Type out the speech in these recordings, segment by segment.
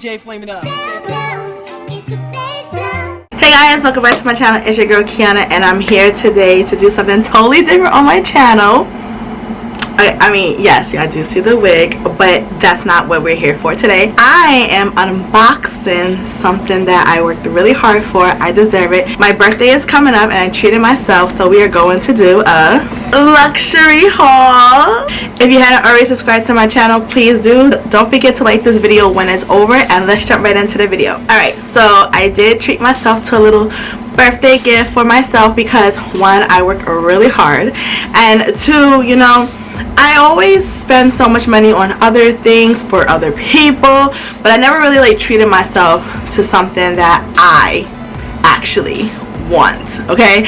DJ Flame It Up. Hey guys, welcome back to my channel. It's your girl Kiana, and I'm here today to do something totally different on my channel. I mean, yes, I do see the wig, but that's not what we're here for today. I am unboxing something that I worked really hard for. I deserve it. My birthday is coming up and I treated myself, so we are going to do a luxury haul. If you hadn't already subscribed to my channel, please do. Don't forget to like this video when it's over, and let's jump right into the video. Alright, so I did treat myself to a little birthday gift for myself because one, I work really hard, and two, you know, I always spend so much money on other things for other people, but I never really like treated myself to something that I actually want. Okay,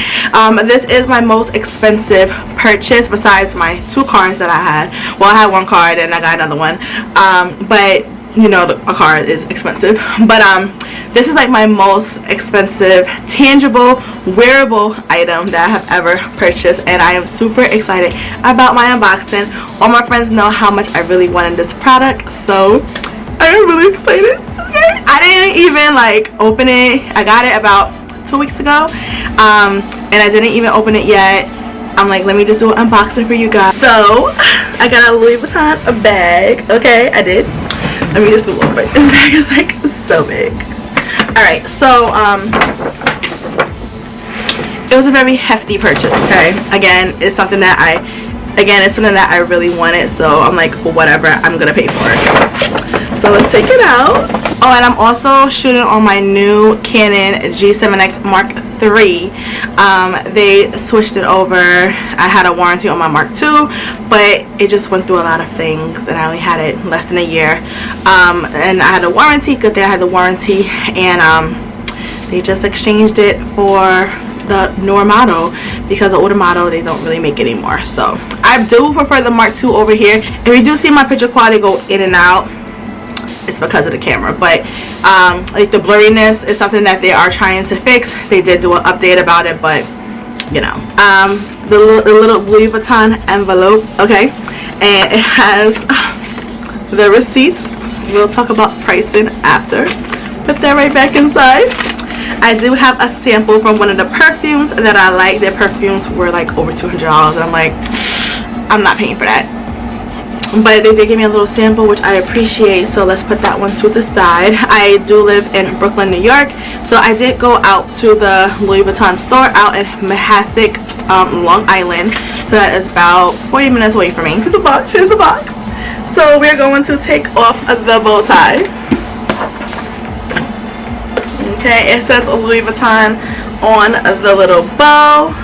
this is my most expensive purchase besides my two cars that I had. Well, I had one car and I got another one, but you know, a car is expensive, but this is like my most expensive tangible wearable item that I have ever purchased, and I am super excited about my unboxing. All my friends know how much I really wanted this product, so I am really excited. Okay, I didn't even like open it. I got it about 2 weeks ago, and I didn't even open it yet. I'm like, let me just do an unboxing for you guys. So I got a Louis Vuitton bag. Okay, I did. Let me just move over. This bag is like so big. Alright, so it was a very hefty purchase, okay? Again, it's something that I really wanted, so I'm like, well, whatever, I'm gonna pay for it. So let's take it out. Oh, and I'm also shooting on my new Canon G7X Mark III. They switched it over. I had a warranty on my Mark II, but it just went through a lot of things, and I only had it less than a year. And I had a warranty. Good thing I had the warranty, and they just exchanged it for the newer model because the older model they don't really make anymore. So I do prefer the Mark II over here. If you do see my picture quality go in and out, it's because of the camera, but like the blurriness is something that they are trying to fix. They did do an update about it, but you know, the little Louis Vuitton envelope, okay, and it has the receipt. We'll talk about pricing after. Put that right back inside. I do have a sample from one of the perfumes that I like. Their perfumes were like over $200, and I'm like, I'm not paying for that. But they did give me a little sample, which I appreciate, so let's put that one to the side. I do live in Brooklyn, New York, so I did go out to the Louis Vuitton store out in Manhasset, Long Island, so that is about 40 minutes away from me. Here's the box. Here's the box. So we're going to take off the bow tie. Okay, it says Louis Vuitton on the little bow.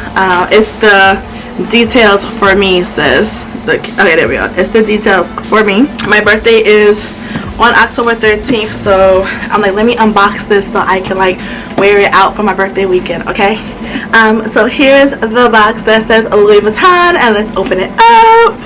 It's the details for me, sis. Okay, there we go. It's the details for me. My birthday is on October 13th, so I'm like, let me unbox this so I can like wear it out for my birthday weekend. Okay, so here's the box that says Louis Vuitton, and let's open it up.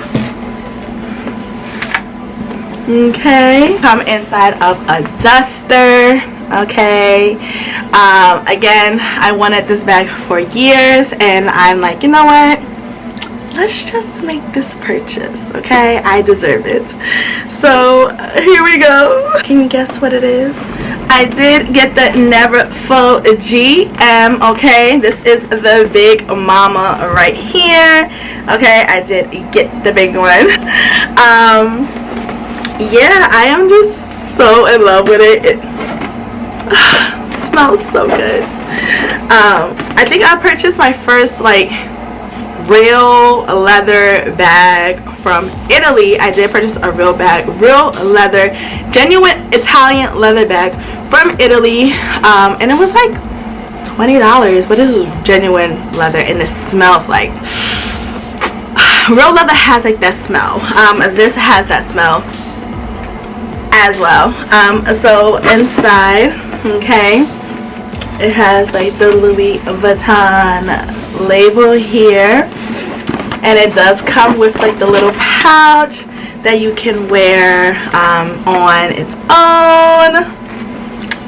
Okay, come inside of a duster. Okay, again, I wanted this bag for years, and I'm like, you know what, let's just make this purchase. Okay, I deserve it. So here we go. Can you guess what it is? I did get the Neverfull GM. Okay, this is the big mama right here. Okay, I did get the big one. Yeah, I am just so in love with it. Smells so good. I think I purchased my first like real leather bag from Italy. I did purchase a real leather, genuine Italian leather bag from Italy, and it was like $20, but this is genuine leather, and it smells like real leather. Has like that smell. This has that smell as well. So inside, okay, it has like the Louis Vuitton label here, and it does come with like the little pouch that you can wear on its own.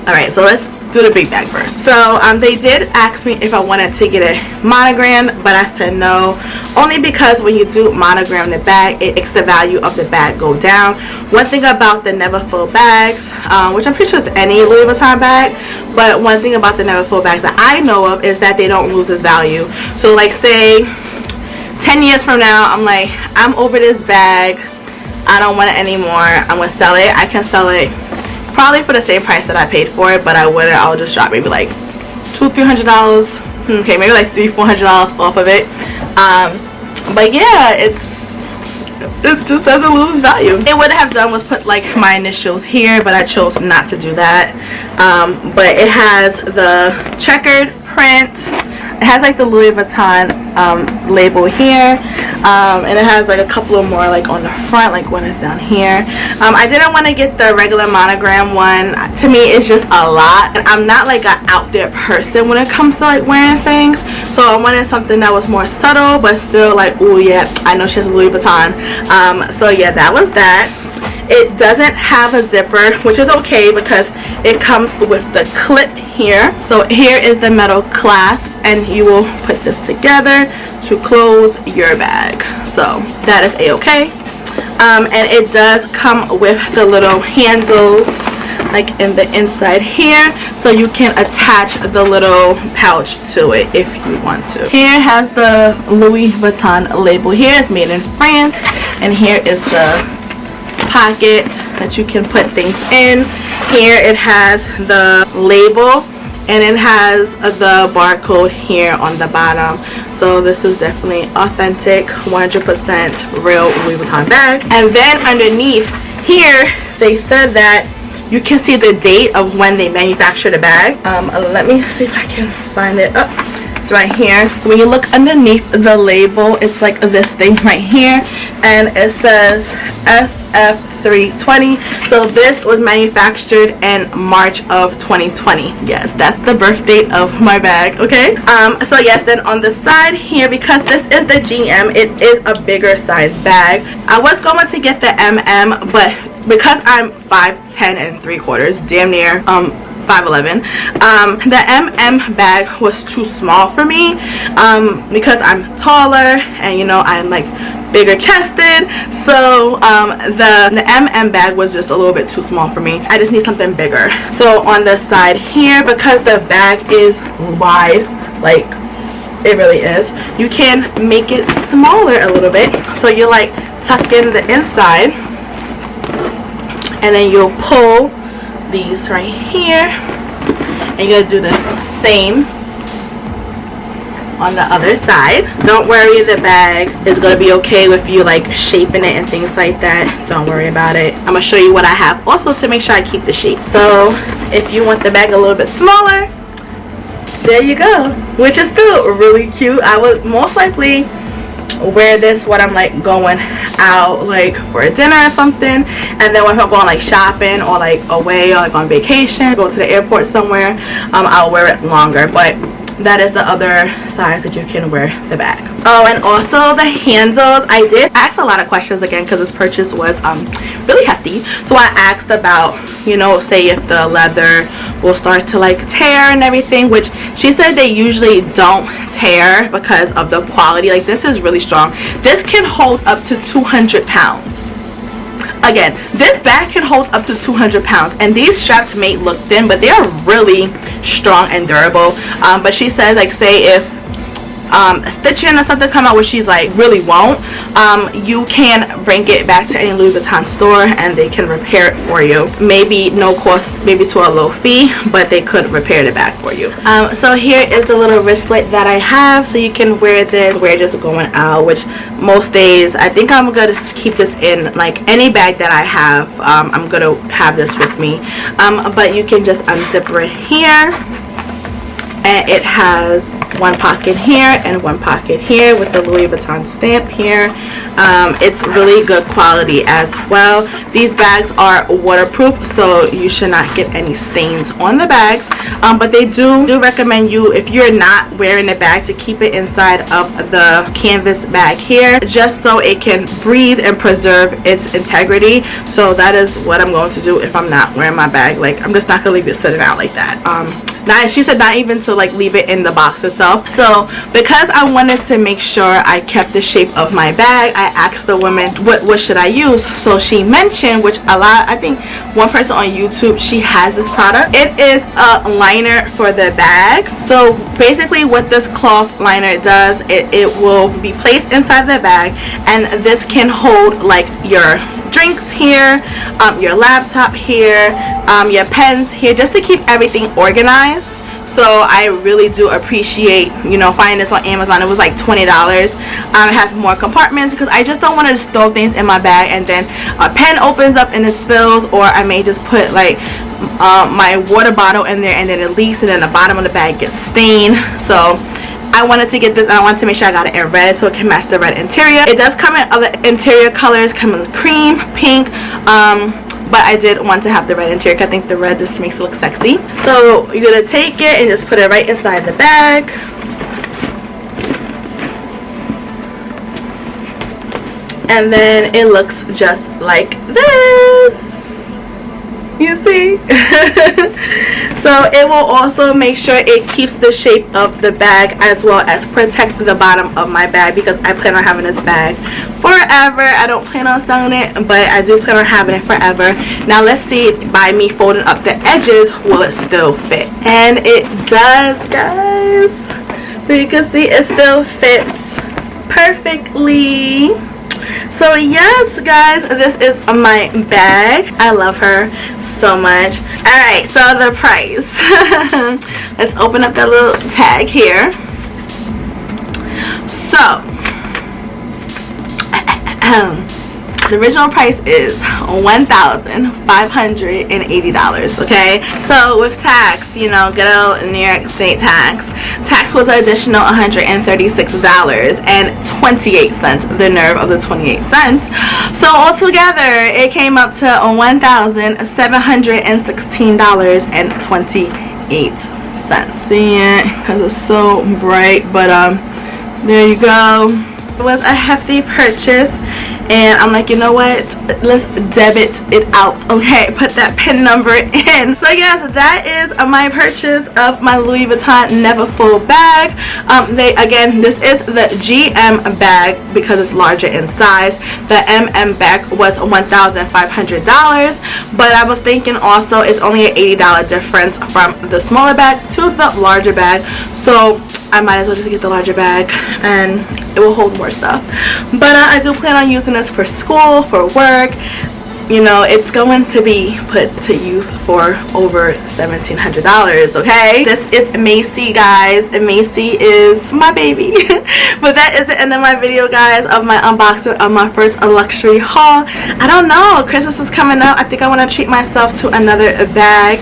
Alright, so let's do the big bag first. So they did ask me if I wanted to get it monogrammed, but I said no, only because when you do monogram the bag, it makes the value of the bag go down. One thing about the Neverfull bags, which I'm pretty sure it's any Louis Vuitton bag, but one thing about the Neverfull bags that I know of is that they don't lose its value. So like say 10 years from now, I'm like, I'm over this bag, I don't want it anymore, I'm gonna sell it. I can sell it probably for the same price that I paid for it, but I'll just drop maybe like $200-300, okay, maybe like $300-400 off of it. But yeah, it just doesn't lose value. What I have done was put like my initials here, but I chose not to do that. But it has the checkered print. It has like the Louis Vuitton label here, and it has like a couple of more like on the front, like one is down here. I didn't want to get the regular monogram one. To me, it's just a lot, and I'm not like an out there person when it comes to like wearing things, so I wanted something that was more subtle but still like, oh yeah, I know she has Louis Vuitton. So yeah, that was that. It doesn't have a zipper, which is okay because it comes with the clip here. So here is the metal clasp, and you will put this together to close your bag. So that is a-okay. And it does come with the little handles like in the inside here, so you can attach the little pouch to it if you want to. Here has the Louis Vuitton label. Here is made in France, and here is the pocket that you can put things in. Here it has the label, and it has the barcode here on the bottom. So this is definitely authentic, 100% real Louis Vuitton bag. And then underneath here, they said that you can see the date of when they manufactured the bag. Let me see if I can find it. Oh, it's right here. When you look underneath the label, it's like this thing right here, and it says SF320. So this was manufactured in March of 2020. Yes, that's the birth date of my bag. Okay. So yes, then on the side here, because this is the GM, it is a bigger size bag. I was going to get the MM, but because I'm 5'10 3/4, damn near 5'11", the MM bag was too small for me, because I'm taller and, you know, I'm like bigger chested. So the MM bag was just a little bit too small for me. I just need something bigger. So on the side here, because the bag is wide, like it really is, you can make it smaller a little bit. So you like tuck in the inside, and then you'll pull these right here, and you're gonna do the same on the other side. Don't worry, the bag is gonna be okay with you like shaping it and things like that. Don't worry about it. I'm gonna show you what I have also to make sure I keep the shape. So if you want the bag a little bit smaller, there you go, which is still really cute. I would most likely wear this when I'm like going out like for a dinner or something, and then when I'm going like shopping or like away or like on vacation, go to the airport somewhere, I'll wear it longer. But that is the other size that you can wear the bag. Oh, and also the handles. I did ask a lot of questions again because this purchase was really hefty. So I asked about, you know, say if the leather will start to like tear and everything, which she said they usually don't tear because of the quality. Like this is really strong. This can hold up to 200 pounds. Again, this bag can hold up to 200 pounds, and these straps may look thin, but they are really strong and durable. But she says, like, say if stitching or something come out, which she's like really won't, you can bring it back to any Louis Vuitton store and they can repair it for you. Maybe no cost, maybe to a low fee, but they could repair the bag for you. So here is the little wristlet that I have, so you can wear this, wear just going out, which most days I think I'm gonna keep this in like any bag that I have. I'm gonna have this with me, but you can just unzip it here, and it has one pocket here and one pocket here with the Louis Vuitton stamp here. It's really good quality as well. These bags are waterproof, so you should not get any stains on the bags, but they do recommend you, if you're not wearing the bag, to keep it inside of the canvas bag here, just so it can breathe and preserve its integrity. So that is what I'm going to do if I'm not wearing my bag. Like, I'm just not gonna leave it sitting out like that. She said not even to like leave it in the box itself. So because I wanted to make sure I kept the shape of my bag, I asked the woman what should I use. So she mentioned, which I think one person on YouTube, she has this product. It is a liner for the bag. So basically what this cloth liner does, it will be placed inside the bag, and this can hold like your drinks here, your laptop here, your pens here, just to keep everything organized. So I really do appreciate, you know, finding this on Amazon. It was like $20. It has more compartments because I just don't want to just throw things in my bag and then a pen opens up and it spills, or I may just put like my water bottle in there and then it leaks and then the bottom of the bag gets stained. So I wanted to get this, and I wanted to make sure I got it in red so it can match the red interior. It does come in other interior colors, come in cream, pink, but I did want to have the red interior because I think the red just makes it look sexy. So you're going to take it and just put it right inside the bag. And then it looks just like this. You see? So it will also make sure it keeps the shape of the bag as well as protect the bottom of my bag, because I plan on having this bag forever. I don't plan on selling it, but I do plan on having it forever. Now let's see, by me folding up the edges, will it still fit? And it does, guys. So you can see it still fits perfectly. So yes, guys, this is my bag. I love her so much. Alright, so the price. Let's open up that little tag here. So the original price is $1,580, okay? So with tax, you know, good old New York State tax was an additional $136.28, the nerve of the 28 cents. So altogether, it came up to $1,716.28. See it? Because it's so bright, but there you go. It was a hefty purchase, and I'm like, you know what, let's debit it out, okay? Put that PIN number in. So yes, that is my purchase of my Louis Vuitton Neverfull bag. Again, this is the GM bag because it's larger in size. The MM bag was $1,500, but I was thinking also it's only an $80 difference from the smaller bag to the larger bag. So I might as well just get the larger bag and it will hold more stuff. But I do plan on using this for school, for work. You know, it's going to be put to use for over $1,700, okay? This is Macy, guys. And Macy is my baby. But that is the end of my video, guys, of my unboxing of my first luxury haul. I don't know, Christmas is coming up. I think I want to treat myself to another bag.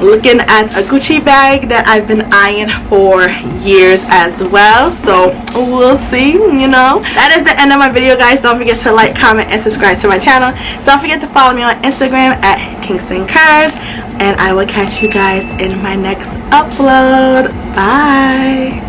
Looking at a Gucci bag that I've been eyeing for years as well, so we'll see. You know, that is the end of my video, guys. Don't forget to like, comment, and subscribe to my channel. Don't forget to follow me on Instagram at Kingston Curves, and I will catch you guys in my next upload. Bye.